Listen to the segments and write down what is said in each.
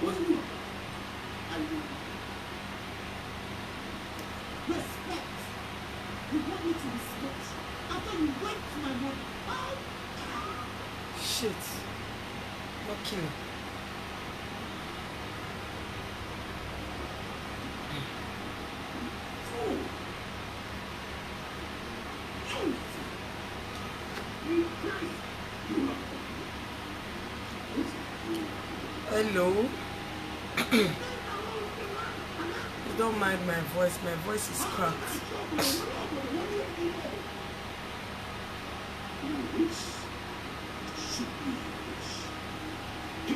Respect. You want me to respect? After you went to my mother. Shit. Okay. Hello. You don't mind my voice. My voice is cracked.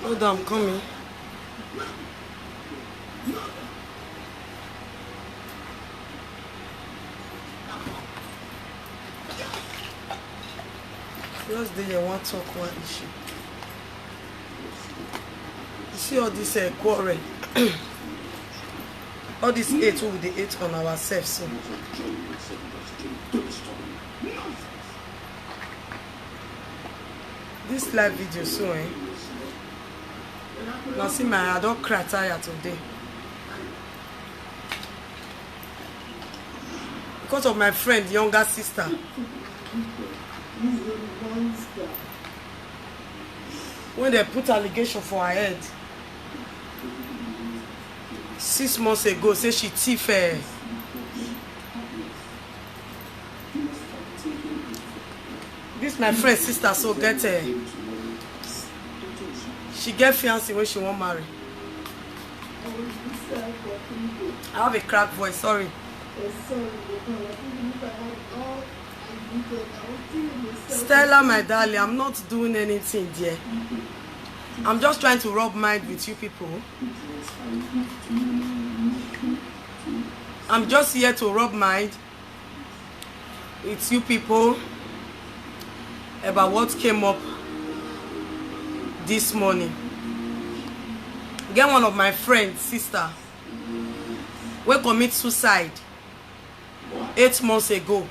Hold on, I'm coming. Just day you want to talk one issue. You see all this quarrel. All this hate we dey hate on ourselves. So. This live video so now see my I don't cry tired today. Because of my friend, younger sister. When they put allegation for her head 6 months ago, say she thief this my friend sister so get she get fiancé when she won't marry. I have a cracked voice, sorry. Stella, my darling, I'm not doing anything dear. I'm just trying to rub mind with you people. I'm just here to rub mind with you people about what came up this morning. Get one of my friends, sister, we commit suicide 8 months ago.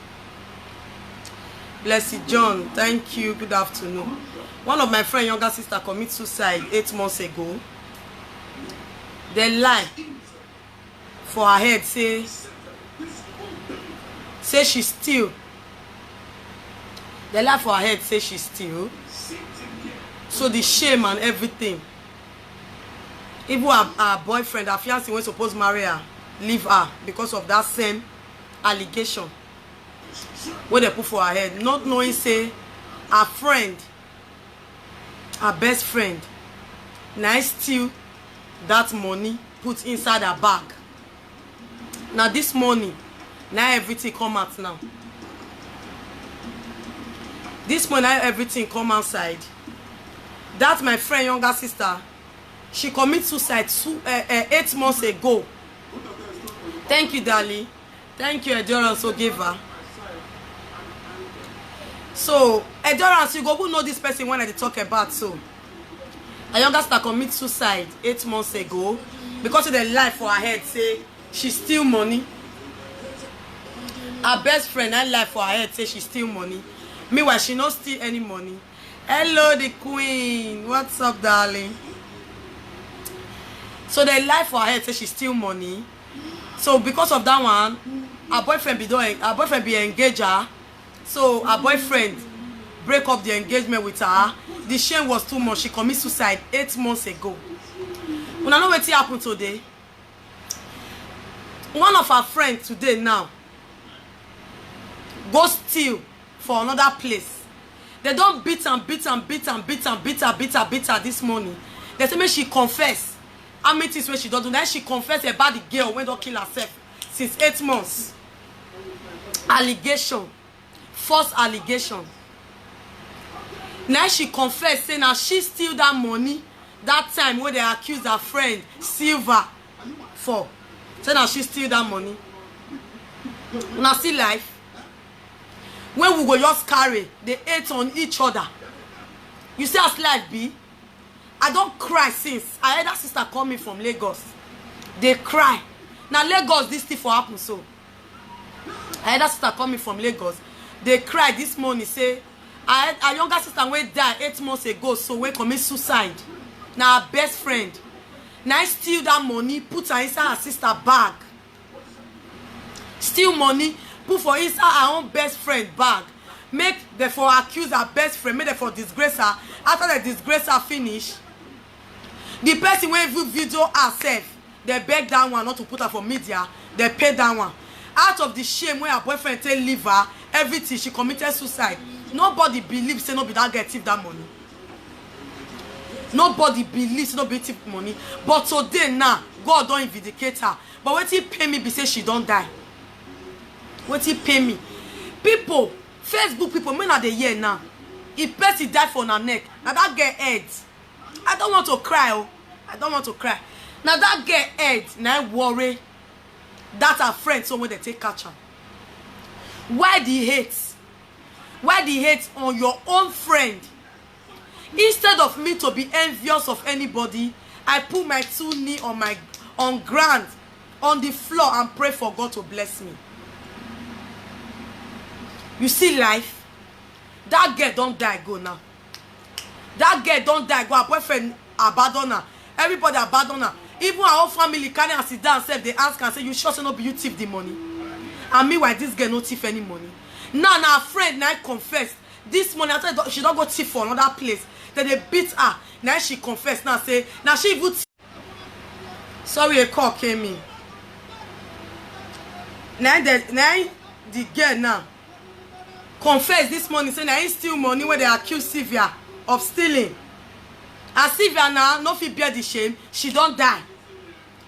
Blessed John, thank you, good afternoon. One of my friend, younger sister, commit suicide 8 months ago. They lie for her head, say she steal. They lie for her head, say she steal. So the shame and everything. Even her boyfriend, her fiancé, when supposed to marry her, leave her because of that same allegation. What they put for her head, not knowing say her friend, her best friend, now steal that money, put inside her bag. Now this money, now everything come out now. This money, now everything come outside. That my friend, younger sister, she committed suicide 8 months ago. Thank you, darling. Thank you, Endurance, so give her. So, Endurance, you go who know this person when I talk about so. A younger sister committed suicide 8 months ago because of the lie for her head, say she steal money. Her best friend, I lie for her head, say she steal money. Meanwhile, she not steal any money. Hello, the queen. What's up, darling? So they lie for her head, say she steal money. So because of that one, her boyfriend be engaged her. So her boyfriend break up the engagement with her. The shame was too much. She committed suicide 8 months ago. When I know what happened today, one of her friends today now go steal for another place. They don't beat her this morning. They say, make she confess. How many things when she don't do? Then she confess about the girl when don't kill herself since 8 months. Allegation. False allegation. Now she confess, say now she steal that money that time when they accused her friend Silva for. Say now she steal that money. Now see life. When we go just carry, they hate on each other. You see how life be? I don't cry since. I heard that sister call me from Lagos. They cry. Now Lagos, this thing for happen so. I heard that sister call me from Lagos. They cry this morning, say, I had a younger sister who died 8 months ago, so we commit suicide. Now her best friend. Now steal that money, put her inside her sister bag. Steal money, put for inside her own best friend bag. Make them for accuse her best friend, make them for disgrace her. After they disgrace her finish, the person when you video herself, they beg that one not to put her for media, they pay that one. Out of the shame when her boyfriend tell leave her, everything, she committed suicide. Nobody believes say no be that girl thief that money. Nobody believes no be thief money. But today now, God don't vindicate her. But when he pay me, be say she don't die. When he pay me, people, Facebook people, men are the year now. If person die for her neck, now that girl head. I don't want to cry. Oh, I don't want to cry. Now that girl head, now I worry. That her friend, so when they take catch her. Why the hate? Why the hate on your own friend? Instead of me to be envious of anybody, I put my 2 knees on ground, on the floor, and pray for God to bless me. You see life? That girl don't die, go now. That girl don't die, go. Her boyfriend abandon her. Everybody abandon her. Even her own family carry and sit down and they ask and say, you sure say no be you thief the money? And meanwhile, this girl no thief any money. Now her friend now confess. This money, after she don't go thief for another place. Then they beat her. Now she confess. Now say, now she even sorry, a call came in. Now the girl now confess this morning, say now he steal money when they accuse Sylvia of stealing. And Sylvia now no fit bear the shame. She don't die.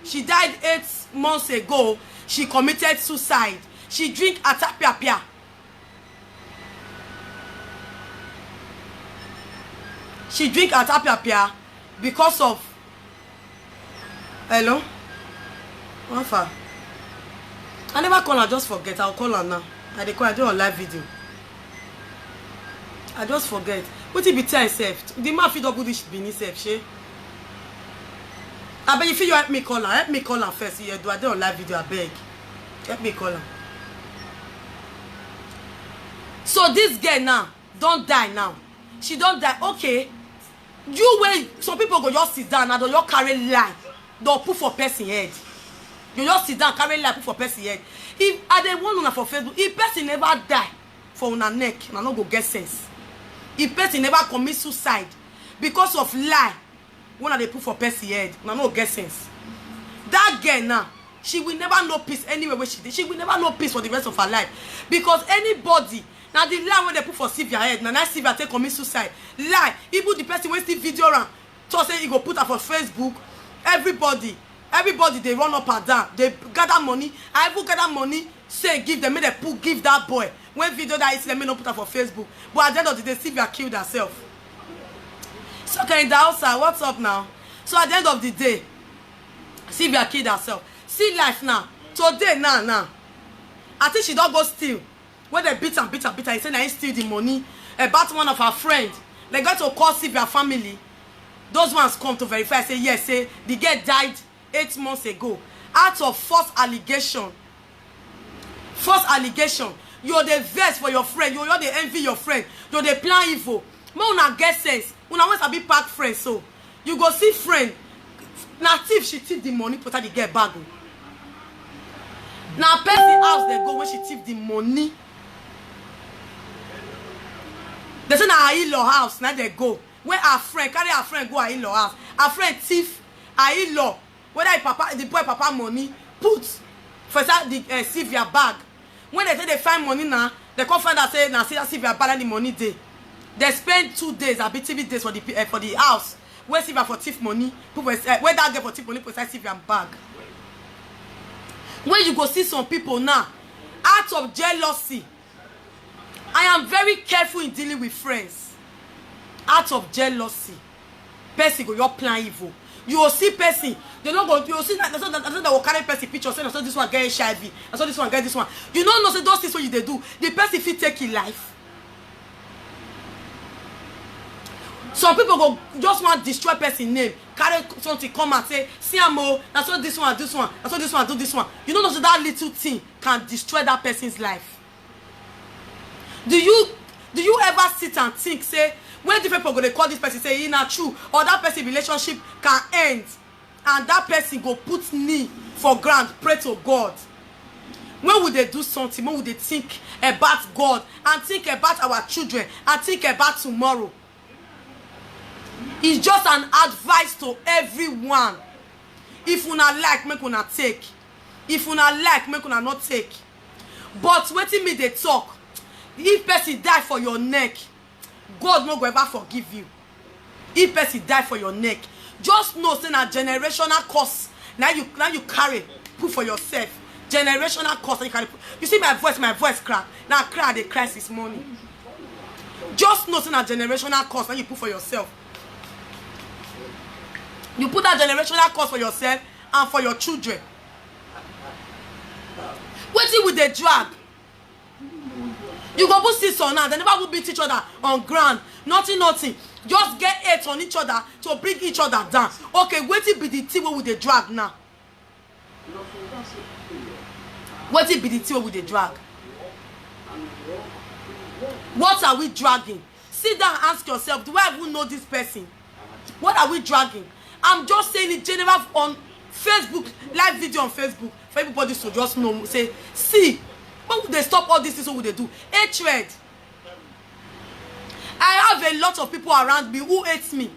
She died 8 months ago. She committed suicide. She drink atapia. She drink atapia because of hello. What for? I never call her, just forget. I'll call her now. I do a live video. I just forget. What it be tell yourself? The man feed up with this Benin self, she. I beg if you help me call her. Help me call her first. Yeah, do I do a live video? I beg. Help me call her. So this girl now don't die now. She don't die. Okay. You wait. Some people go just sit down and they just carry lie. Don't put for person head. You just sit down, carry lie, put for person head. If I dey one una for Facebook, if person never die for una neck, una no go get sense. If person never commit suicide because of lie, when they put for person head, una no get sense. That girl now, she will never know peace anywhere where she did. She will never know peace for the rest of her life. Because anybody, now the lie when they put for Sylvia head, now Sylvia take commit suicide. Lie, even the person when still video around, so say he go put her for Facebook. Everybody they run up and down. They gather money. I even gather money. Say give them, make they put give that boy. When video that is let me not put her for Facebook. But at the end of the day, Sylvia killed herself. So okay, in the outside, what's up now? So at the end of the day, Sylvia killed herself. See life now. Today now. I think she don't go steal. When they beat her, he said I steal the money. About one of her friends. They got to call Sylvia family. Those ones come to verify. Say yes, say the girl died 8 months ago. Out of false allegation. You're the vex for your friend. You're the envy your friend. You're the plan evil. But una get sense. Una always a big pack friend. So you go see friend. Now thief, she thief the money, put her the girl bag. Now person house they go when she thief the money. They say na her in-law house. Now they go. When her friend carry her friend go her in-law house. Her friend thief her in-law. Whether the boy papa money put for the Sylvia bag. When they say they find money now, they come find out say now Sylvia bag and the money day. They spend 2 days, a bit 3 days for the house. Where Sylvia for thief money, where that girl for thief money put inside Sylvia bag. When you go see some people now, out of jealousy, I am very careful in dealing with friends. Out of jealousy, person go your plan evil. You will see person, they don't go. You will see that they will carry person picture. Say, so this one get HIV. I saw this one get this one. You don't know. Say those things what you they do. The person fit take in life. Some people go just want to destroy person name. Carry something come and say, see amo. I saw this one, this one. I saw this one, do this one. You don't know so that little thing can destroy that person's life. Do you ever sit and think say? When different people they call this person say it's not true or that person relationship can end and that person go put knee for ground, pray to God. When would they do something? When would they think about God and think about our children and think about tomorrow? It's just an advice to everyone. If una like, make una take. If una like, make una not take. But wetin me dey talk, if person die for your neck, God no go ever forgive you. If person die for your neck, just know say na generational curse. Now you carry, put for yourself. Generational curse you carry. You see my voice crack. Now cry, they cry this morning. Just know say na generational curse. Now you put for yourself. You put that generational curse for yourself and for your children. Wetin with the drag? You go put six on now. They never will beat each other on ground. Nothing. Just get hate on each other to bring each other down. Okay, wetin be the thing with the drag now? Wetin be the thing with the drag? What are we dragging? Sit down and ask yourself, do I even know this person? What are we dragging? I'm just saying it general on Facebook, live video on Facebook, for everybody to just know, say, see, when would they stop all these things? What would they do? Hatred. I have a lot of people around me who hate me. And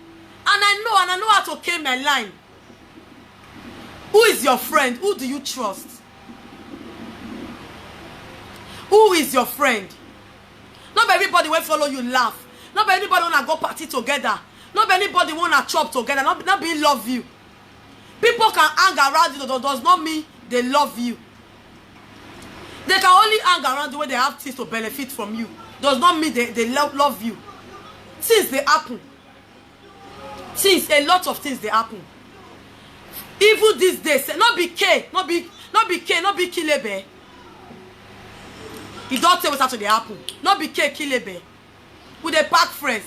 I know how to carry my line. Who is your friend? Who do you trust? Who is your friend? Not everybody will follow you laugh. Not everybody wanna go party together. Not anybody wanna chop together. Not be love you. People can hang around you, does not mean they love you. They can only hang around you when they have things to benefit from you. Does not mean they love you. Things they happen. Things, a lot of things they happen. Even these days, not be Kilebe. You don't tell what's after they happen. Not be Kilebe. With a pack friends.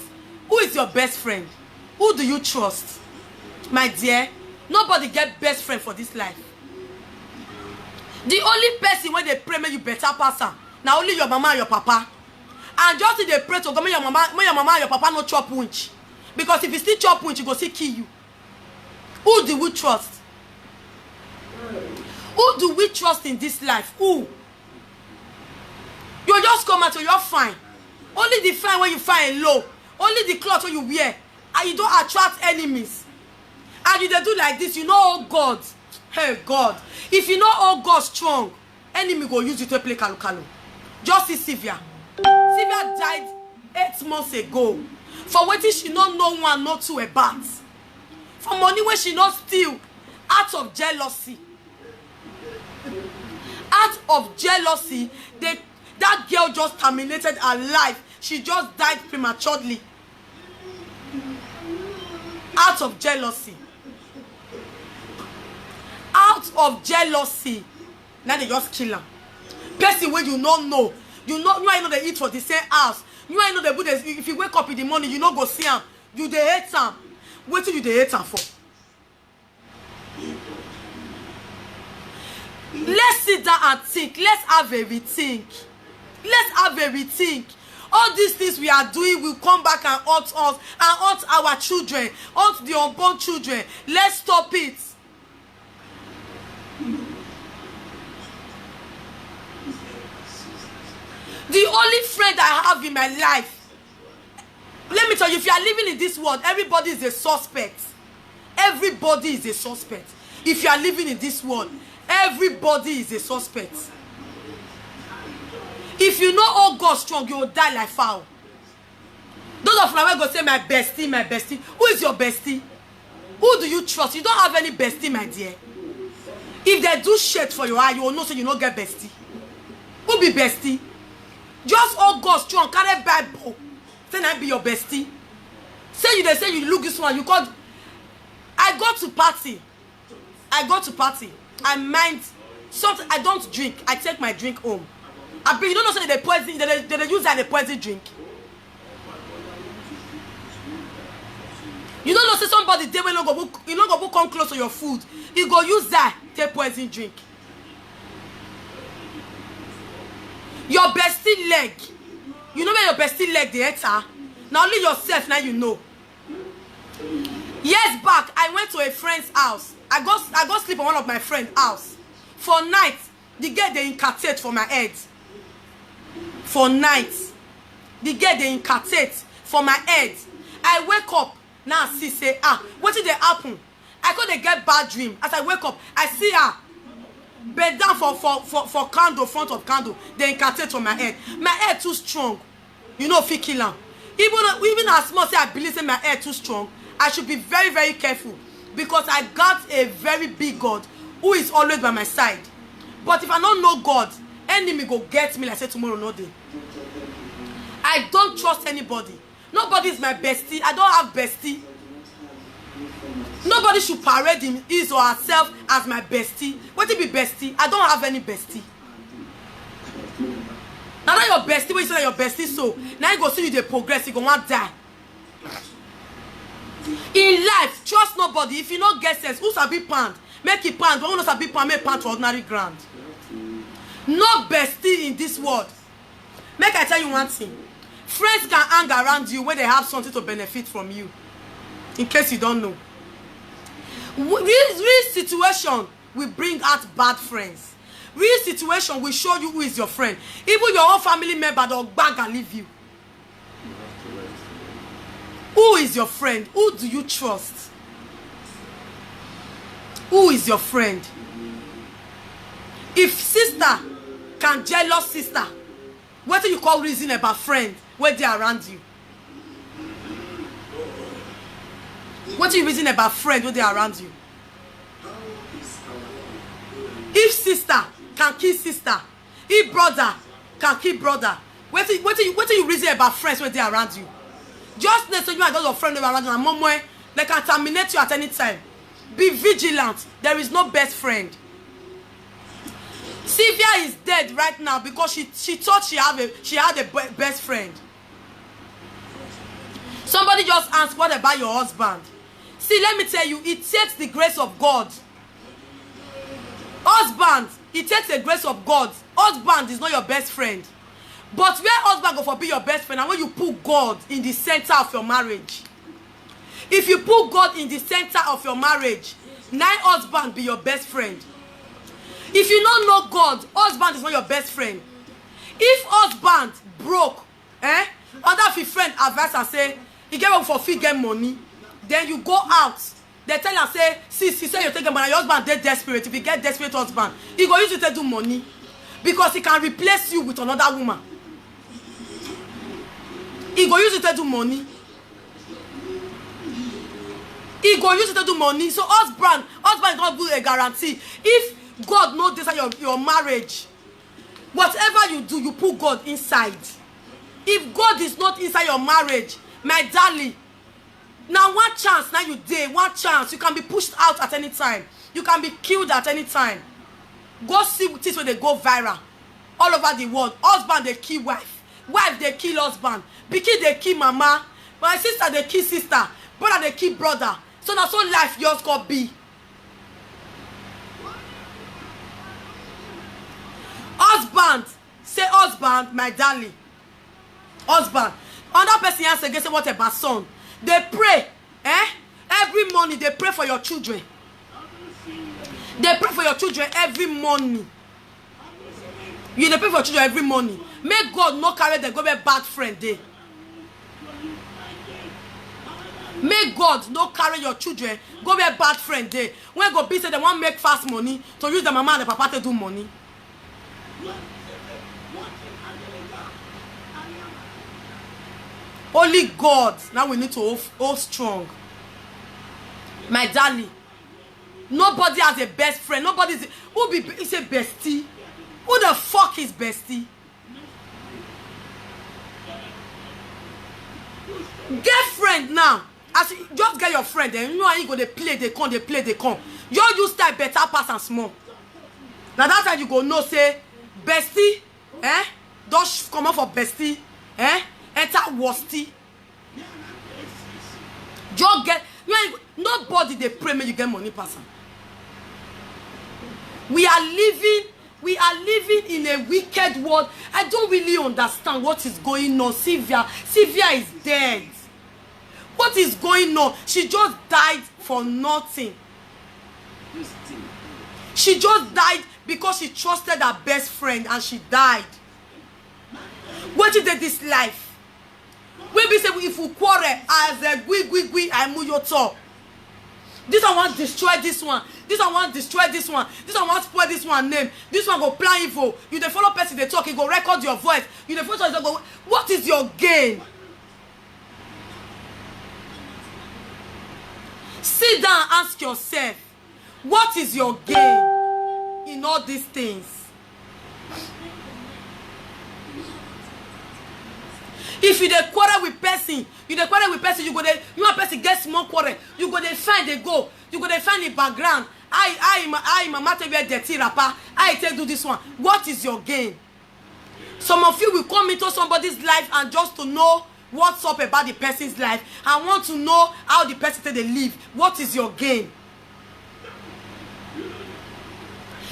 Who is your best friend? Who do you trust? My dear, nobody get best friend for this life. The only person when they pray make you better person. Now only your mama and your papa. And just if they pray to God, make your mama and your papa no chop winch. Because if you still chop winch, you go see kill you. Who do we trust? Who do we trust in this life? Who? You just come out and you're fine. Only the fine when you find low. Only the clothes when you wear. And you don't attract enemies. And you they do like this, you know oh God. Hey God. If you know oh God strong, enemy go use you to play kalu. Just see Sylvia. Sylvia died 8 months ago. For waiting she not know one, not two about. For money when she not steal. Out of jealousy. Out of jealousy, that girl just terminated her life. She just died prematurely. Out of jealousy. Out of jealousy. Now they just kill her. Person where you don't know. You know they eat for the same house. You know they put this, if you wake up in the morning, you know go see them. You they hate them. What do you they hate them for? Let's sit down and think. Let's have a rethink. Let's have a rethink. All these things we are doing will come back and hurt us and hurt our children, hurt the unborn children. Let's stop it. The only friend I have in my life, let me tell you, if you are living in this world, everybody is a suspect. Everybody is a suspect. If you are living in this world, everybody is a suspect. If you know oh God strong, you will die like fowl. Those of you go say my bestie. Who is your bestie? Who do you trust? You don't have any bestie, my dear. If they do shit for your eye, you will know so you don't get bestie. Who be bestie? Just oh God strong, carry Bible. Say I be your bestie. They say you look this one, you called. I go to party. I mind something. I don't drink. I take my drink home. You don't know say they poison. They use that they poison drink. You don't know say somebody they will not go come close to your food. You go use that take poison drink. Your bestie leg. You know where your bestie leg they enter? Now only yourself now you know. Years back, I went to a friend's house. I go sleep on one of my friend's house. For night, the girl they incartate for my head. For night, the girl they incartate for my head. I wake up now. See say what did they happen? I go they get bad dream. As I wake up, I see her bed down for candle, front of candle. They incartate for my head. My head too strong. You know, if you kill her. Even as small say I believe say my head too strong, I should be very, very careful because I got a very big God who is always by my side. But if I don't know God, enemy go get me like say tomorrow no day. I don't trust anybody. Nobody is my bestie. I don't have bestie. Nobody should parade his or herself as my bestie. What it be bestie? I don't have any bestie. Now that your bestie, when you say that your bestie, so now you go see you the progress, you go want die. In life, trust nobody. If you not get sense, who's a big pound? Make it pound. But who knows a big pound? Make pound for ordinary ground. No bestie in this world. Make I tell you one thing. Friends can hang around you when they have something to benefit from you. In case you don't know. Real situation will bring out bad friends. Real situation will show you who is your friend. Even your own family member will bag and leave you. Who is your friend? Who do you trust? Who is your friend? If sister can jealous sister, what do you call reason about friend when they are around you? What do you reason about friend when they are around you? If sister can kill sister, if brother can kill brother, what do you reason about friends when they are around you? Just next to you and your friend around you, and mom, they can terminate you at any time. Be vigilant. There is no best friend. Sylvia is dead right now because she thought she had a best friend. Somebody just asked, what about your husband? See, let me tell you, it takes the grace of God. Husband, it takes the grace of God. Husband is not your best friend. But where husband go for be your best friend, and when you put God in the center of your marriage. If you put God in the center of your marriage, now husband be your best friend. If you don't know God, husband is not your best friend. If husband broke, other fi friend advice and say, he get up for fee get money, then you go out. They tell her say, see, say you take money, your husband dead desperate. If you get desperate husband, he go use it to do money. Because he can replace you with another woman. He go use it to do money. He go use it to do money. So husband is not good a guarantee. If God knows this at your marriage, whatever you do, you put God inside. If God is not inside your marriage, my darling, now one chance, now you dare, one chance, you can be pushed out at any time. You can be killed at any time. Go see this when they go viral all over the world. Husband they kill wife, wife they kill husband, pikin they kill mama, my sister they kill sister, brother they kill brother. So now so life yours could be. Husband, say husband, my darling. Husband. Another person answer again say what about son? They pray, every morning they pray for your children. They pray for your children every morning. You they pray for your children every morning. Make God not carry them go be bad friend day. Make God not carry your children go be bad friend day. When go be say they want make fast money to use the mama and the papa to do money. Only God. Now we need to hold strong. My darling. Nobody has a best friend. Nobody is a bestie. Who the fuck is bestie? Get friend now. As you just get your friend, then you know how you go they play, they come. You use that better pass and small. Now that's how you go know say bestie, don't come out for bestie, enter worsty. Just get nobody they pray when you get money person. We are living in a wicked world. I don't really understand what is going on. Sylvia is dead. What is going on? She just died for nothing. She just died because she trusted her best friend and she died. What did this life? When we say if we quarrel as a I move your top. This one want to destroy this one. This one want to destroy this one. This one want to spoil this one name. This one go plan evil. You the follow person they talk, he go record your voice. You the follow go. What is your gain? Sit down and ask yourself, what is your gain in all these things? If you dey quarrel with person, you go dey, you want person get small quarrel, you go dey find the go, you go dey find the background. I mama take wear dirty wrapper, I take do this one. What is your gain? Some of you will come into somebody's life and just to know what's up about the person's life and want to know how the person they live. What is your gain?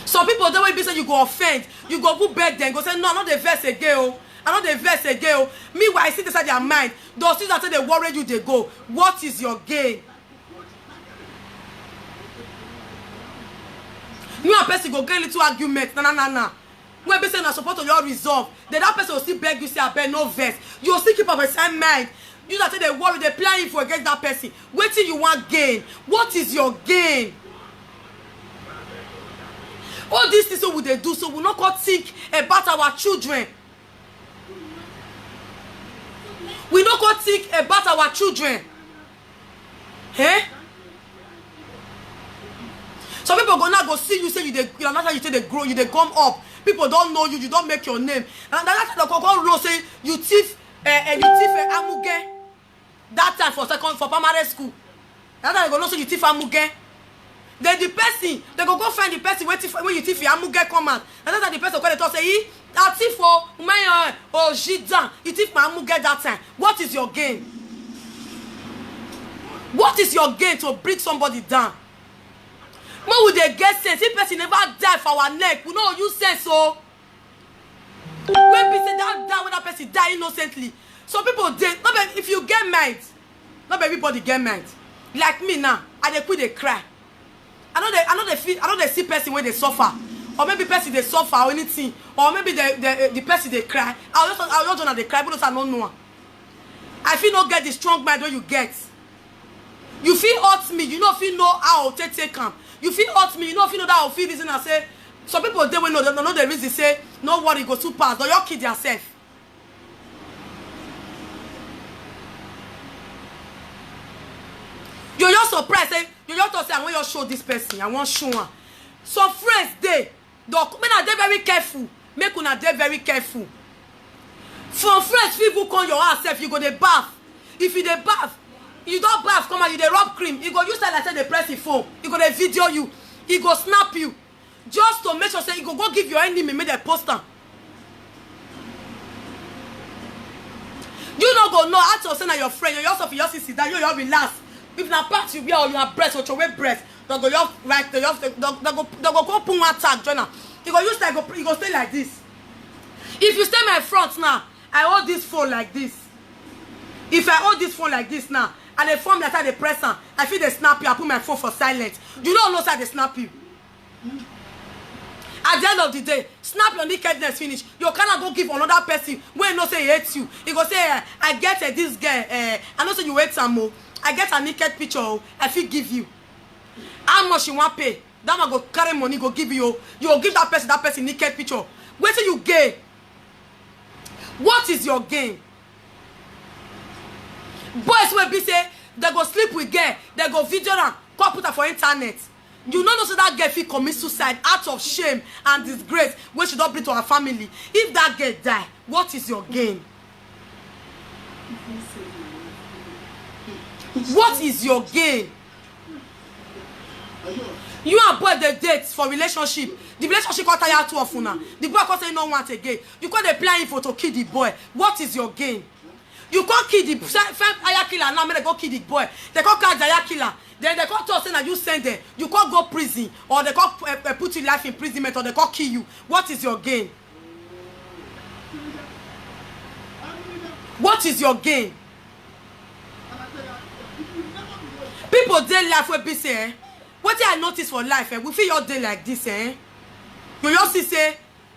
Some people don't be say you go offend, you go put bed then go say no, not the verse again. Oh. I know the verse again. Meanwhile, I see this at their mind. Those things that say they worry you, they go. What is your gain? You and person go get little argument. Nah. When person are supposed to your resolve, then that person will still beg you, say, I beg no verse. You will still keep up the same mind. You that say they worry, they planning for against that person. Wait till you want gain. What is your gain? All these things what they do, so we not go think about our children. We don't go think about our children. Eh? Some people go now go see you say you are not how you say they grow, you they come up. People don't know you, you don't make your name. And that's the go say you thief amuge. That time for primary school. That time they go know say you thief amuge. Then the person, they go find the person when you thief amuge come out. And that's the person go talk say that thief for my jidan, you thief my amuge that time. What is your gain? What is your gain to bring somebody down? When would they get sense? If person never die for our neck, we know you sense so. When people say that die when that person die innocently. Some people they not if you get mind, not everybody get mind. Like me now, I dey quit they cry. I know they see person when they suffer. Or maybe person they suffer or anything. Or maybe the person they cry. I'll just know they cry, but I don't know. I feel not get the strong mind when you get. You feel hurt me, you know feel know how to take them. You feel hurt me, you know feel know that I'll feel reason and say some people they will know the reason say no worry go too pass, don't you kid yourself. You're just surprised, say you just say I want you show this person, I want show one. Some friends they are very careful. Make una dey very careful. From friends people come your house self, you go dey bath. If you dey bath, you don't bath, come out, you dey rub cream. You go use that like say they press the phone. You go dey video you. He go snap you. Just to make sure say you go give your enemy make them post them. You don't go know how to say na your friend. You also feel sit down. You relax. If na part you wear or you have breast or your weight breast, they go your right. They go put one tag join. You go use like you go stay like this. If you stay my front now, I hold this phone like this. If I hold this phone like this now, and they form like that they press on, I feel they snap you. I put my phone for silent. You don't know how they snap you. At the end of the day, snap your nakedness finish. You cannot go give another person when no say he hates you. He go say, I get this girl. I know say you hate some more. I get a naked picture. I feel give you. How much you want pay? That man go carry money, go give you. You will give that person naked picture. Wait till you gain. What is your gain? Boys will be say they go sleep with girl, they go video and go put her for internet. You know so that girl fit commit suicide out of shame and disgrace when she don't bring to her family. If that girl die, what is your gain? What is your gain? You and boy the dates for relationship. The relationship got tired too often now. The boy can't say no want again. You can't apply for to kill the boy. What is your gain? You can't kill the hire killer now. They go kill the boy. They can't catch the hire killer. Then they can't tell say that you send them. You can't go prison or they can't put you life imprisonment or they can't kill you. What is your gain? What is your gain? People dey life wey be say wetin I notice for life we fit your day like this you just see say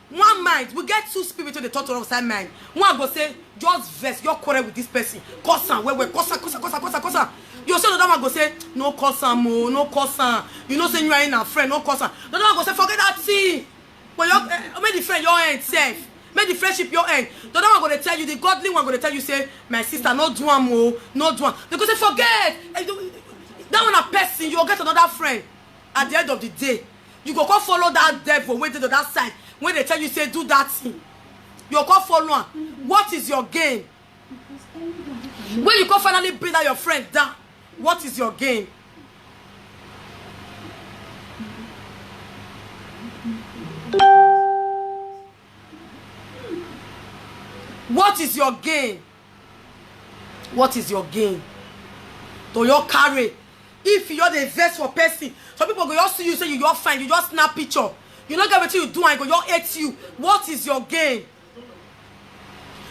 one mind we get two spirits wey dey talk to us inside mind. One go say just vex your quarrel with this person, curse am well curse am. You say another one go say no curse am o, no curse am, you know say you are in a friend, no curse am. Another one go say forget that thing, but make the friend your end safe, make the friendship your end. The other one go dey tell you, the godly one go dey tell you say my sister no do am o, no do am. They go say forget that one a person, you go get another friend. At the end of the day you go come follow that devil wey dey to that side when they tell you say do that thing. You go come follow am. What is your gain? When you come finally bring that your friend down, what is your gain? What is your gain? What is your gain? To your carry. If you're the vest for person, some people go just see you say you're fine, you just snap picture. You don't get what you do and go just hate you. What is your gain?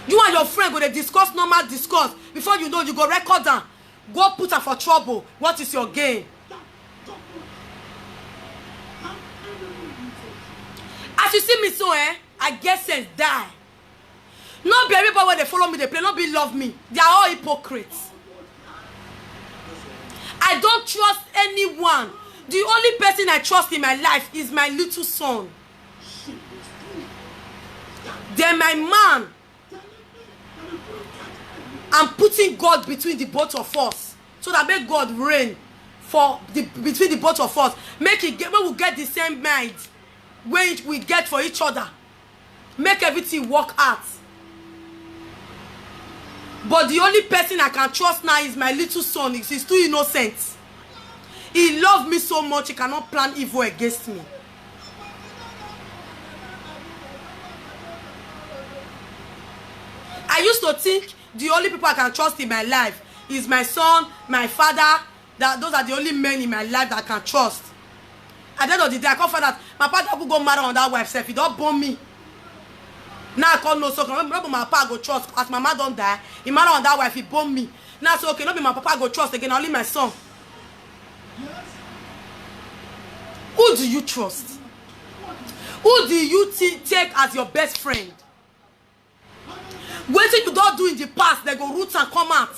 You and your friend go to discuss normal discuss. Before you know, you go record down. Go put her for trouble. What is your gain? As you see me so, I guess sense die. Not be everybody when they follow me, they play, not be love me. They are all hypocrites. I don't trust anyone. The only person I trust in my life is my little son. They're my man. I'm putting God between the both of us, so that make God reign between the both of us. Make it when we get the same mind, when we get for each other, make everything work out. But the only person I can trust now is my little son. He's too innocent. He loves me so much, he cannot plan evil against me. I used to think the only people I can trust in my life is my son, my father. Those are the only men in my life that I can trust. At the end of the day, I can't find out my father could go marry on that wife self. He don't bomb me. Now I can't know so maybe my papa go trust. As my mama don't die, he marry on that wife, he bomb me. Now so okay, not be my papa go trust again, only my son. Who do you trust? Who do you take as your best friend? What you don't do in the past, they go roots and come out.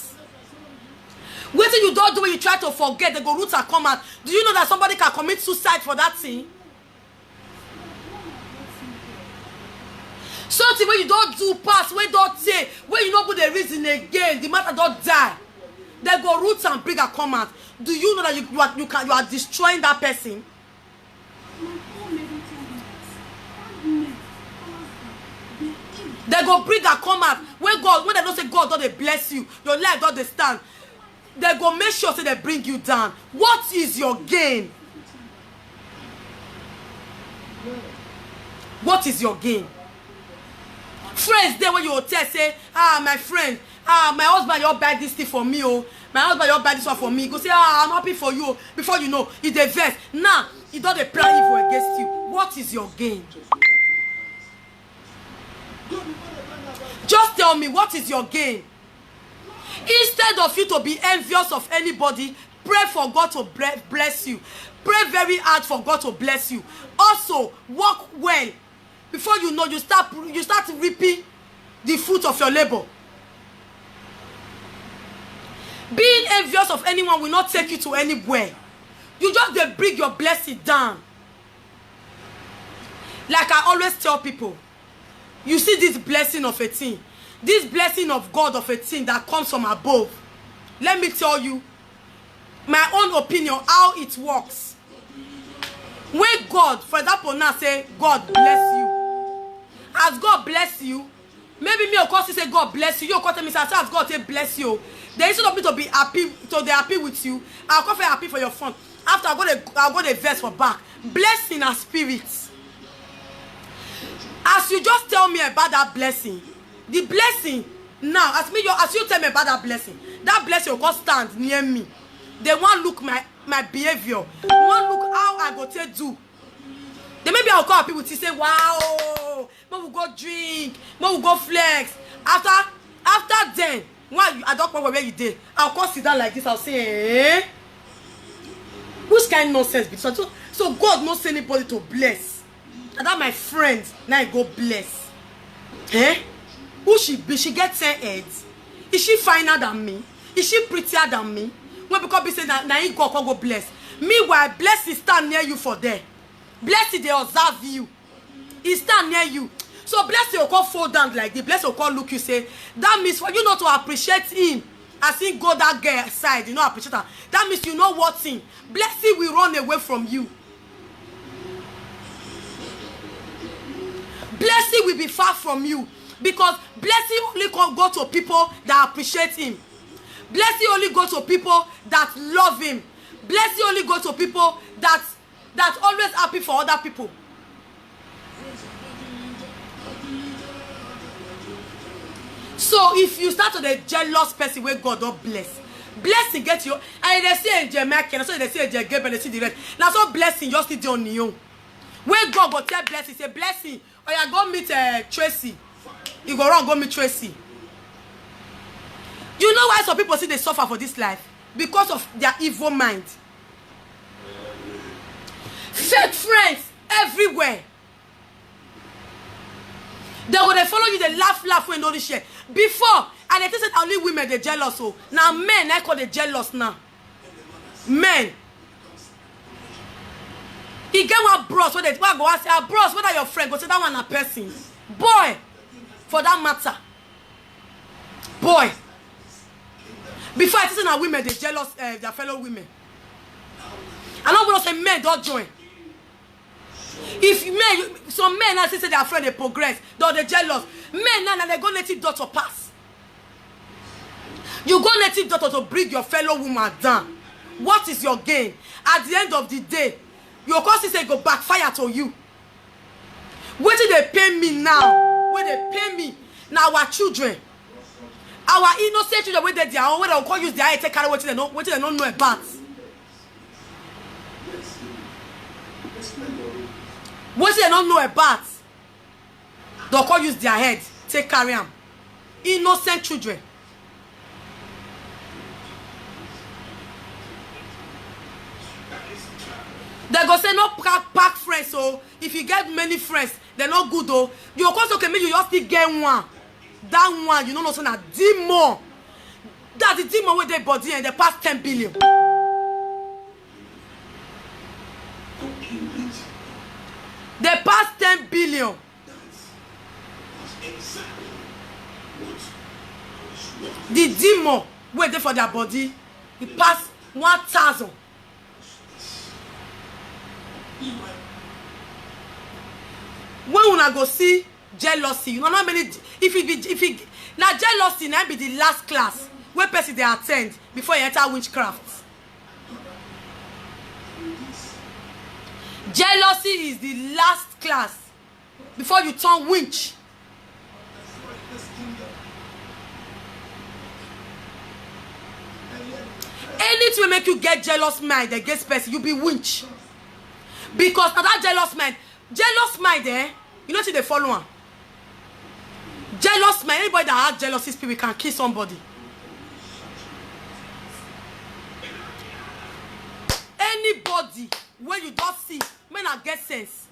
What you don't do when you try to forget, they go roots and come out. Do you know that somebody can commit suicide for that thing? Something when you don't do past, when you don't say, when you don't put the reason again, the matter don't die. They go roots and bring a come out. Do you know that you are destroying that person? They go bring a come out. When they don't say God, don't they bless you, your life don't they stand. They go make sure say they bring you down. What is your gain? What is your gain? Friends there when you hotel say, my friend, my husband, you buy this thing for me, oh. My husband, you buy this one for me. Go say, I'm happy for you. Before you know, it's a verse. Now, he don't they plan evil against you. What is your gain? Just tell me, what is your gain? Instead of you to be envious of anybody, pray for God to bless you. Pray very hard for God to bless you. Also, work well. Before you know, you start reaping the fruit of your labor. Being envious of anyone will not take you to anywhere. You just bring your blessing down. Like I always tell people, you see this blessing of a thing, this blessing of God of a thing that comes from above. Let me tell you my own opinion how it works. When God, for example, now say God bless you. As God bless you, maybe me of course say God bless you. You of course tell me say as God say bless you. Then instead of me to be happy, so they happy with you, I'll come feel happy for your front. After I'll go the verse for back. Blessing and spirits. As you just tell me about that blessing, the blessing now, as you tell me about that blessing will go stand near me. They won't look my behavior. They won't look how I go to do. Then maybe I'll call people to say, wow, but we'll go drink, but we'll go flex. After then, I don't know where you did. I'll come sit down like this, I'll say, which kind of nonsense be this? So God not send anybody to bless. And that my friend now I go bless. Eh? Who she be? She get 10 heads. Is she finer than me? Is she prettier than me? When because be say now he go bless. Meanwhile, blessing stand near you for there. Blessing they observe you. He stand near you. So blessing will call fall down like this. Blessing will call look you say that means for you not to appreciate him. As he go that girl side, you know appreciate her. That means you know what thing. Blessing will run away from you. Blessing will be far from you. Because blessing only can go to people that appreciate him. Blessing only go to people that love him. Blessing only go to people that always happy for other people. So if you start to the jealous person where God don't bless, blessing get you. And they say Angel Michael, so they say Angel Gabriel, they see the rest. Now so blessing just sit on you. When God go tell blessing, say blessing. Or you go meet Tracy. You go wrong, go meet Tracy. You know why some people say they suffer for this life? Because of their evil mind. Fake friends everywhere. They will follow you, they laugh when they share. Before, and they said only women they jealous. So now men I call they jealous now. Men. He get one bros where they go and say, bros, whether your friend, go say that one a person. Boy, for that matter. Boy. Before I say now women they jealous their fellow women. I don't want to say men don't join. If men, some men now say their friend they progress, though they jealous. Men now they go native daughter pass. You go native daughter to bring your fellow woman down. What is your gain? At the end of the day, your course say go backfire to you. What did they pay me now? When they pay me now, our children, our innocent children, when they are, when they will use their eye take carry what they don't know about. What they don't know about, they'll call use their head, take carry them. Innocent children. They go say no pack friends, so if you get many friends, they're not good though. You of course okay, maybe you just still get one. That one, you know, so na demon. That's the demon with their body and they pass 10 billion. They pass 10 billion. The demon waiting for their body, he pass 1,000. When una go see jealousy, you know how many if it now jealousy now be the last class where person they attend before you enter witchcraft. Jealousy is the last class before you turn witch. Anything will make you get jealous mind against person, you be witch. Because now that jealous mind, you know see they follow on. Jealous mind, anybody that has jealousy spirit can kill somebody. Anybody when you don't see, when I get sense.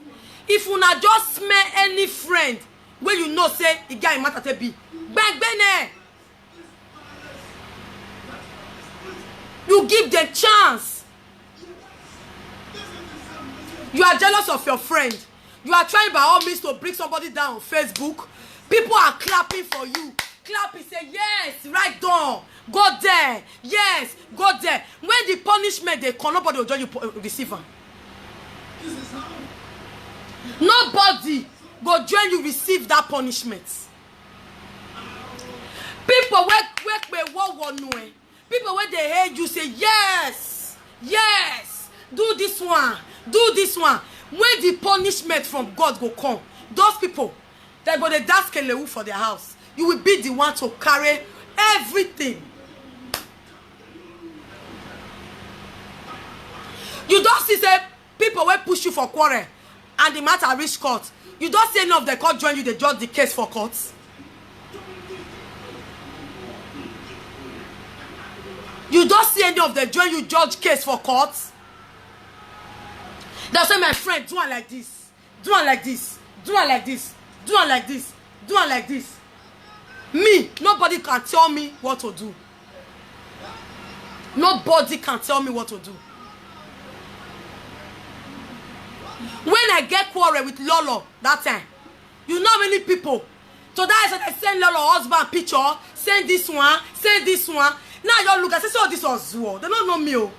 If you not just smell any friend when you know say the guy matter to be bang bang, you give them chance. You are jealous of your friend. You are trying by all means to bring somebody down on Facebook. People are clapping for you. Clapping, say yes, right down. Go there. Yes, go there. When the punishment they come, nobody will join you receiver. Nobody will join you receive that punishment. People people when they hate you say yes, yes, do this one, do this one. When the punishment from God go come, those people that go the dance kelewu for their house, you will be the one to carry everything. You don't see say people will push you for quarrel and the matter reach court. You don't see any of the court join you, they judge the case for court. You don't see any of them join you judge case for court. They'll say, my friend, do it like this. Do it like this. Do it like this. Do it like this. Do it like this. Me, nobody can tell me what to do. Nobody can tell me what to do. When I get quarrel with Lolo that time, you know many people. So that is I send Lolo husband picture, send this one, send this one. Now you look, I say, so this was Zuo. They don't know me. Oh.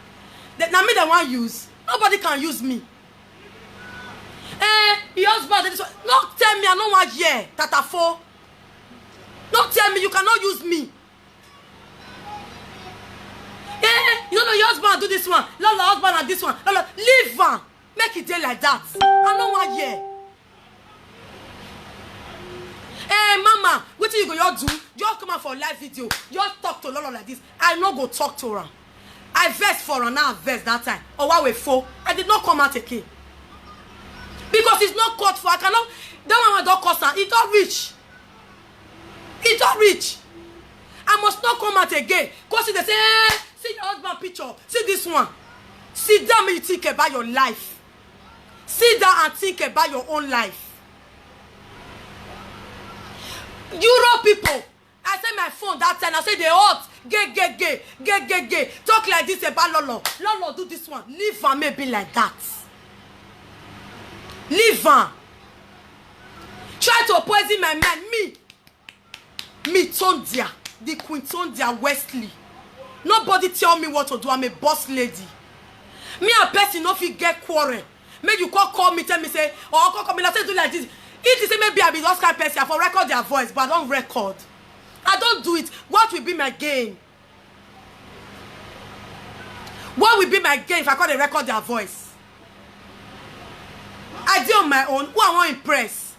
Now me they want use. Nobody can use me. Your husband, this one. Don't tell me I don't want here, Tata 4. Don't tell me you cannot use me. You don't know your husband do this one. Lolo husband and this one. Lolo, leave her. Make it day like that. I don't want here. Mama, what you go do? Just come out for a live video. Just talk to Lolo like this. I no go talk to her. I versed for her, now I versed that time. Or why we for? I did not come out again. Because it's not caught for. I cannot. That one don't cost her. It don't reach. It don't reach. I must not come out again. Because they say, see your husband picture. See this one. Sit down and you think about your life. Sit down and think about your own life. Euro people. I said my phone that time. I said they hot. Gay. Talk like this about Lolo. Lolo do this one. Leave her maybe like that. Leave her. Try to poison my man. Me Tondia. The Queen Tondia Wesley. Nobody tell me what to do. I'm a boss lady. Me a person no fit get quarrel. Make you call me, tell me say, oh call me, let's do like this. It is maybe I be those kind of person. I for record their voice, but I don't record. I don't do it. What will be my gain? What will be my gain if I call the record their voice? I do on my own. Who I want to impress?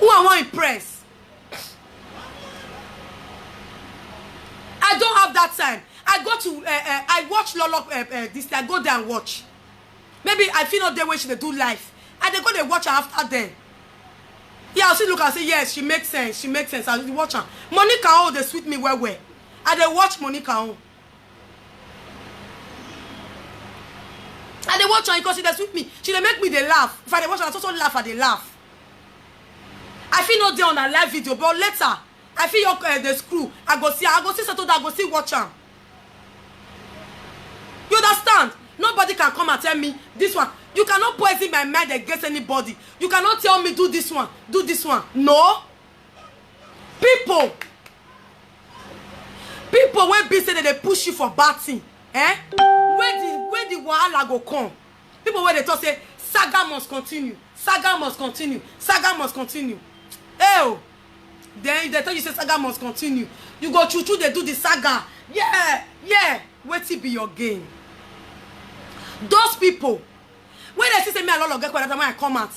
Who I want to impress? I don't have that time. I go to, I watch Lolo, this, I go there and watch. Maybe I feel not there when she do life. And they go there watch her after then. Yeah, I'll see look and say, yes, she makes sense. She makes sense. I'll watch her. Monica, oh, they sweet me well. And they watch Monica, oh. And they watch her because she they sweet me. She they make me they laugh. If I they watch her, I also laugh and they laugh. I feel not there on a live video, but later, I feel your the screw. I go see settle that, I go see watch her. You understand? Nobody can come and tell me this one. You cannot poison my mind against anybody. You cannot tell me do this one, do this one. No. People when be say that they push you for bad thing. Where the wahala go come? People where they talk say saga must continue. Saga must continue. Saga must continue. Oh. Then they tell you say saga must continue. You go choo they do the saga. Yeah. Wait till be your game. Those people, when they say me a lot of get when I come out,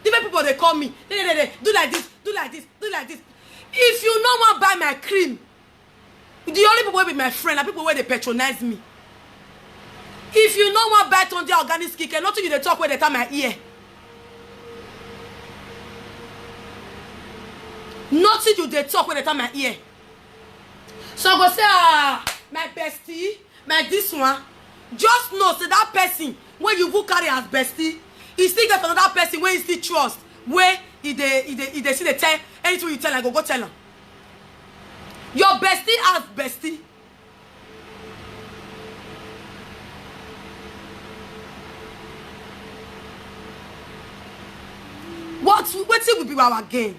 different people they call me. They do like this, do like this, do like this. If you no want buy my cream, the only people will be my friend, and people where they patronize me. If you no want buy Tondia organic skincare, nothing you they talk where they tell my ear. Nothing you they talk where they tell my ear. So I go say, my bestie, my this one. Just know say that person when you go carry as bestie, he still get another person when he still trust. Where he see the tell anything you tell I go tell him. Your bestie as bestie. What will be our gain?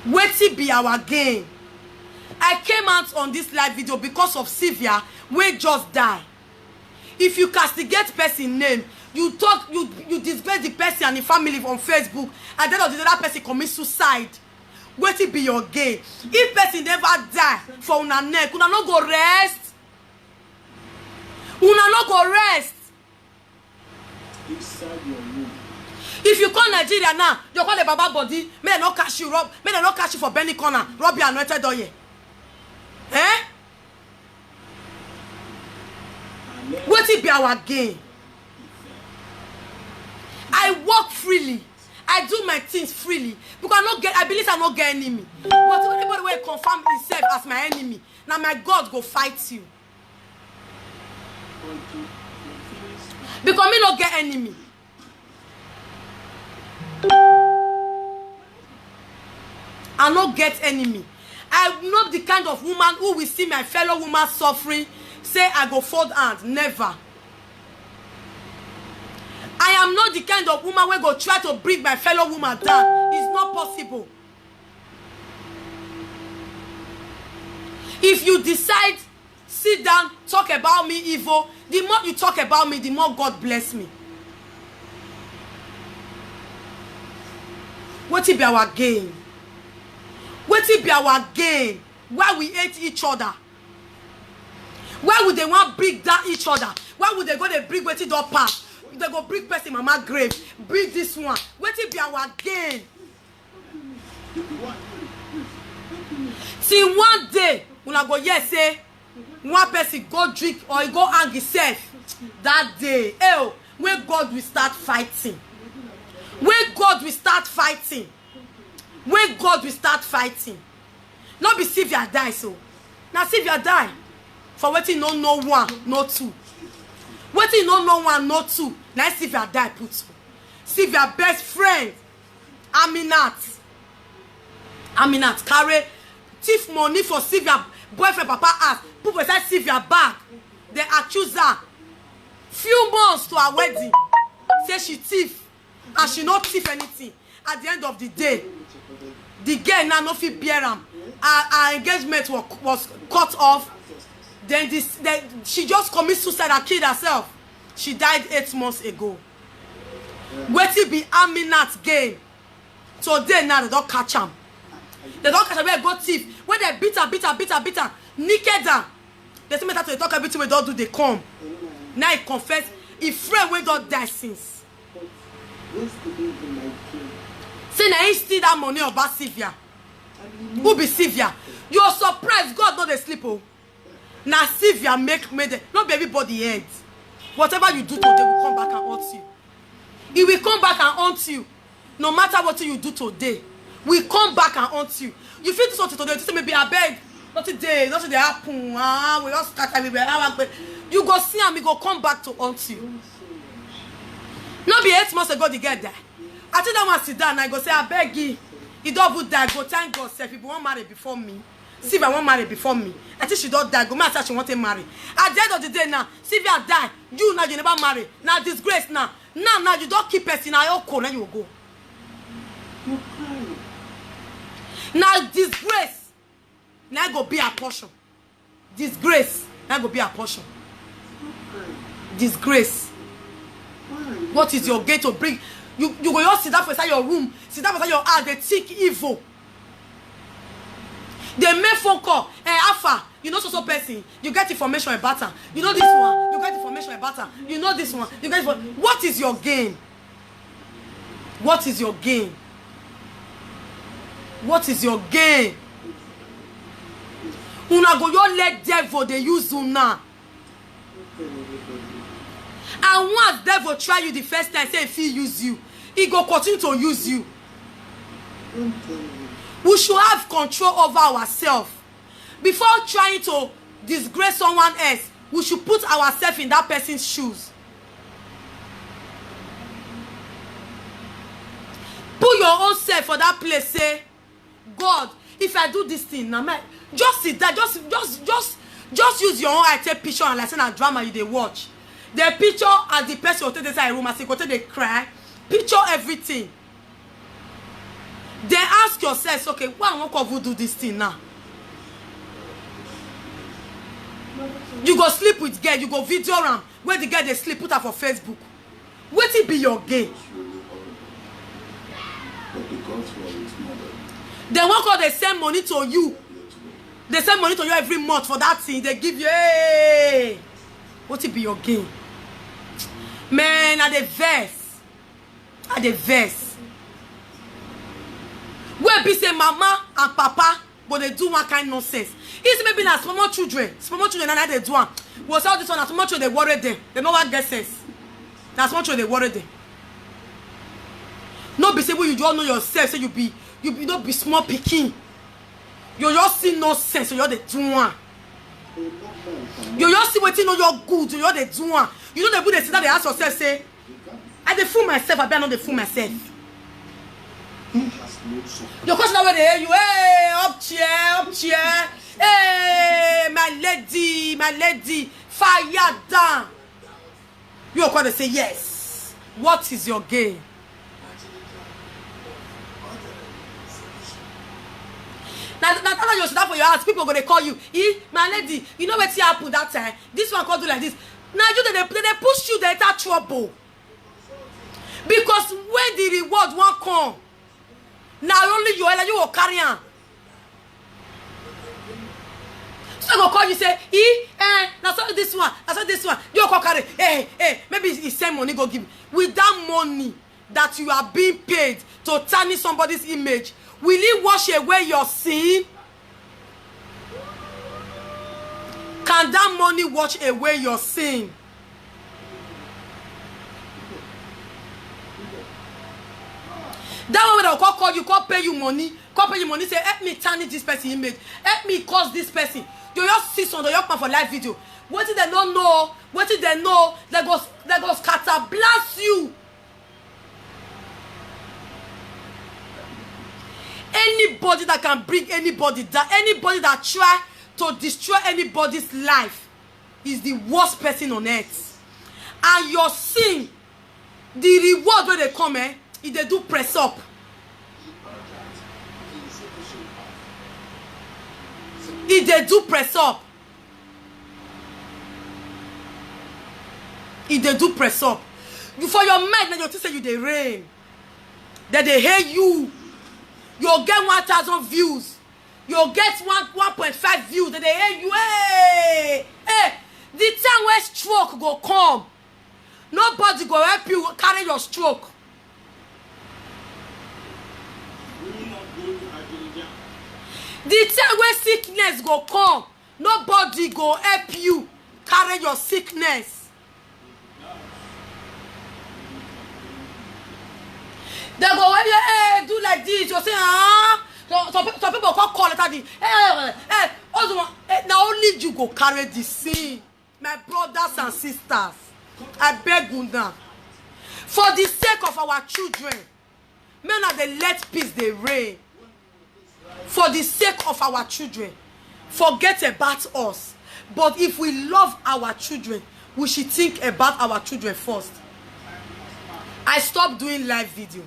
What will be our gain? I came out on this live video because of Sylvia, wey just die. If you castigate person name, you talk, you disgrace the person and the family on Facebook, and then the other person commit suicide. What will be your gain? If person never die for una neck, una no go rest. Una no go rest. Inside your room. If you call Nigeria now, you call the Baba body, may they not catch you, may they not catch you for Benny Corner, rob your anointed oil. What will be our gain? I walk freely. I do my things freely. Because I believe I not get enemy. But if anybody will confirm himself as my enemy, now my God go fight you. Because me no get enemy. I no get enemy. I'm not the kind of woman who will see my fellow woman suffering, say I go fold hand. Never. I am not the kind of woman who go try to bring my fellow woman down. It's not possible. If you decide, sit down, talk about me evil, the more you talk about me, the more God bless me. What it be our gain? What it be our gain? Why we hate each other? Why would they want to bring down each other? Why would they go to bring what it don't pass? They go bring person mama grave, bring this one. What it be our gain? Till one day, when I go yes say, one person go drink or he go hang himself. That day, when God will start fighting. When God will start fighting. When God will start fighting. Not be Sylvia die so. Now Sylvia die. For waiting no one, no two. Waiting no one, no two. Now Sylvia die put two. Sylvia best friend. Aminat carry thief money for Sylvia boyfriend papa ask. Put beside Sylvia bag. They accuse her. Few months to her wedding. Say she thief. And she not thief anything. At the end of the day, the girl now no fit bear am. Her engagement was cut off. Then she just commit suicide and killed herself. She died 8 months ago. Wetin be Aminat game? Today now they don't catch am. They don't catch am. Where go thief? When they beat her, naked her. They say matter to talk everything we don't do. They come. Now he confess. He friend we don't die since. Say now he steal that money about Sylvia. Who be Sylvia? You're surprised God not they sleep. Oh. Now Sylvia make the not be everybody head. Whatever you do today will come back and haunt you. It will come back and haunt you. No matter what you do today, we come back and haunt you. You feel something today, you say maybe I beg, not today happen. We just start everywhere. You go see and we go come back to haunt you. Not be 8 months ago to get there. I think that one sit down and I go say I beg you. He don't die. Go thank God. Say people won't marry before me. Sylvia won't marry before me. I think she don't die. Go man say she want to marry. At the end of the day now, Sylvia die. You now you never marry. Now disgrace now. Now you don't keep person. Now you go. Now you will go. Now disgrace. Now go be a portion. Disgrace. Now go be a portion. Disgrace. What is your gate to bring? You go just sit down inside your room, sit down inside your house, they think evil. They make phone call. Alpha, you know so person, you get information about her. You know this one, you get information about her. You know this one, you get what is your gain? What is your gain? What is your gain? Una go your let devil they use you now. And once devil try you the first time, say if he use you, he go continue to use you. We should have control over ourselves. Before trying to disgrace someone else, we should put ourselves in that person's shoes. Put your own self for that place. Say, God, if I do this thing, now just sit there, just use your own eye, take picture and like say a drama you they watch. The picture as the person will take inside a room as they cry. Picture everything. Then ask yourself, okay, why won't God do this thing now? You go sleep with girl, you go video ram where the girl they sleep, put her for Facebook. What it be your game? Then what God they send money to you? They send money to you every month for that thing. They give you, hey, what it be your game? Man, at the verse. At the verse. Where be say mama and papa, but they do one kind of nonsense. It's maybe not small children. Small children and they do one. Was all this one, small children they worry them. They know what get sense. That's small children they worry them. No be say when you don't know yourself, say you don't be small picking. You just see no sense, so you're the two one. You just see waiting on your good, you know they do one. You know the good they sit down, they ask yourself, say, I dey fool myself, I better not dey fool myself. Your question now where they hear you, hey, up chair, hey, my lady, fire down. You are going to say yes. What is your game? Now you should have for your house. People are going to call you. My lady, you know what happened that time? This one can't do like this. Now you they push you, they enter trouble. Because when the reward won't come, now only you will carry on. So go call you say, now so this one, you go carry, maybe it's same money go give. With that money that you are being paid to tarnish somebody's image, will it wash away your sin? Can that money wash away your sin? That one when they'll call you, pay you money, say, help me tarnish this person's image, help me cause this person. You just see on the young man for live video. What did they not know? What did they know? They go scatter blast you. Anybody that can bring anybody down, anybody that try to destroy anybody's life is the worst person on earth. And your sin, the reward when they come, if they do press up. If they do press up. If they do press up. For your mind, you say you they rain. That they hate you. You'll get 1,000 views. You'll get 1.5 views. That they hate you. Hey. The time where stroke go come. Nobody go help you carry your stroke. The time where sickness go come, nobody go help you carry your sickness. They go, hey, do like this. You say, some people call it at the, now only you go carry the sin. My brothers and sisters, I beg you now. For the sake of our children, men are they let peace they reign. For the sake of our children, forget about us. But if we love our children, we should think about our children first. I stopped doing live video.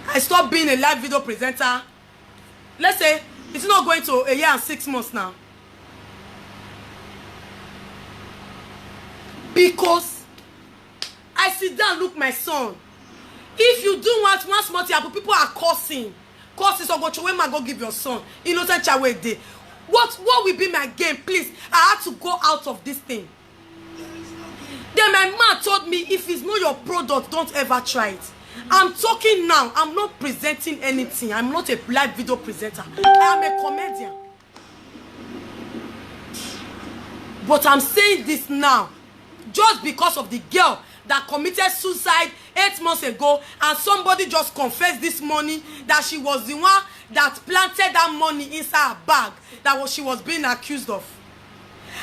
I stopped being a live video presenter. Let's say it's not going to a year and 6 months now. Because I sit down, look my son. If you do one small thing, people are cursing. Cause so go give your son innocent child way day. What will be my game? Please, I had to go out of this thing. Then my man told me, if it's not your product, don't ever try it. I'm talking now. I'm not presenting anything. I'm not a live video presenter. I am a comedian. But I'm saying this now just because of the girl that committed suicide 8 months ago, and somebody just confessed this morning that she was the one that planted that money inside her bag that she was being accused of.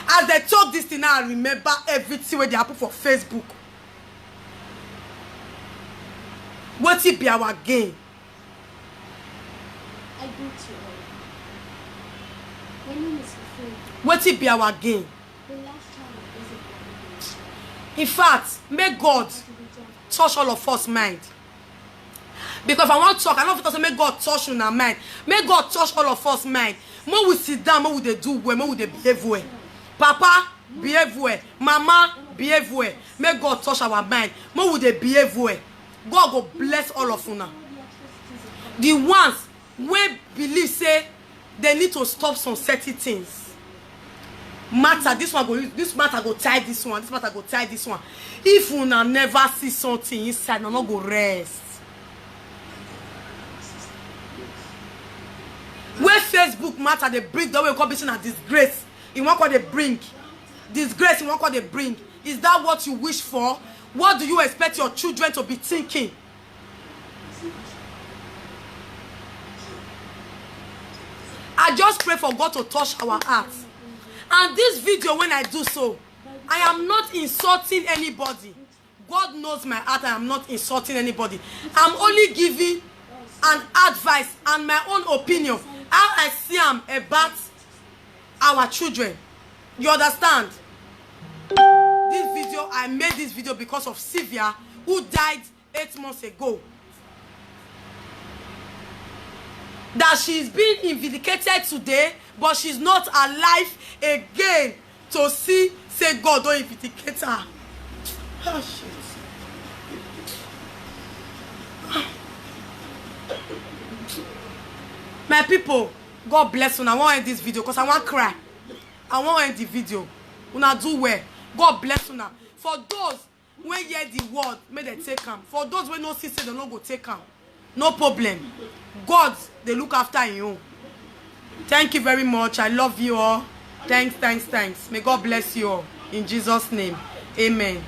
As they talk this thing, I remember everything where they happen for Facebook. What it be our game? I go to my name is Afraid. What it be our game? The last child is a In fact, may God touch all of us mind. Because if I want to talk, I don't want to say may God touch you in our mind. May God touch all of us mind. More we sit down, more we they do well, more we they behave well. Papa, behave well. Mama, behave well. May God touch our mind. More we they behave well. God will bless all of you now. The ones who believe say they need to stop some certain things. Matter, this matter go tie this one, this matter go tie this one. If you never see something inside, you not go rest. Where Facebook matter, they bring the way competition and disgrace. In what they bring? Disgrace in what they bring. Is that what you wish for? What do you expect your children to be thinking? I just pray for God to touch our hearts. And this video, when I do so, I am not insulting anybody. God knows my heart. I am not insulting anybody. I'm only giving an advice and my own opinion. How I see them about our children. You understand? This video, I made this video because of Sylvia, who died 8 months ago. That she's been vindicated today, but she's not alive again to see, say God don't vindicate her. Oh, shit. My people, God bless you. I want to end this video because I want to cry. I want to end the video. Una do well. God bless you now. For those who hear the word, may they take them. For those who no see, say they no go take them. No problem. God, they look after you. Thank you very much. I love you all. Thanks. May God bless you all. In Jesus' name. Amen.